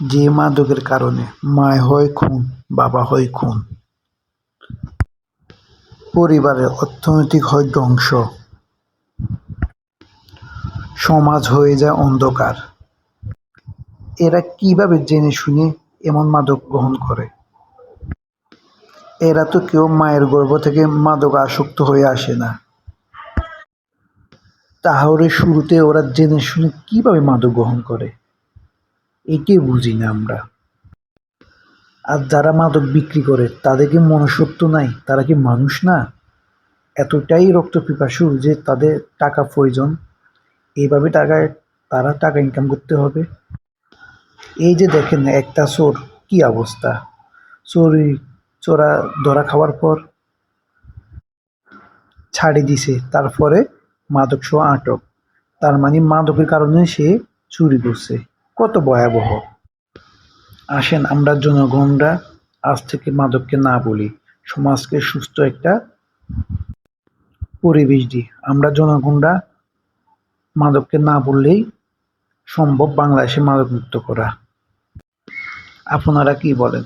যে মাদকের কারণে মা হয় খুন, বাবা হয় খুন, পরিবারের অর্থনৈতিক হয় ধ্বংস, সমাজ হয়ে যায় অন্ধকার। এরা কিভাবে জেনে শুনে এমন মাদক গ্রহণ করে? এরা তো কেউ মায়ের গর্ভ থেকে মাদক আসক্ত হয়ে আসে না। তাহলে শুরুতে ওরা জেনে শুনে কিভাবে মাদক গ্রহণ করে? এটাই বুঝি না আমরা। আর যারা মাদক বিক্রি করে তাদের কি মনুষ্যত্ব নাই? তারা কি মানুষ না? এতটাই রক্তপিপাসু যে তাদের টাকা প্রয়োজন, এইভাবে তারা টাকা ইনকাম করতে হবে। এই যে দেখেন না, একটা চোর কি অবস্থা, চোরা ধরা খাওয়ার পর ছাড়ি দিছে, তারপরে মাদক সহ আটক। তার মানে মাদকের কারণে সে চুরি করছে। কত ভয়াবহ! আসেন আমরা জনগণরা আজ থেকে মাদককে না বলি, সমাজকে সুস্থ একটা পরিবেশ দিই। আমরা জনগণরা মাদককে না বললেই সম্ভব বাংলাদেশে মাদক মুক্ত করা। আপনারা কি বলেন?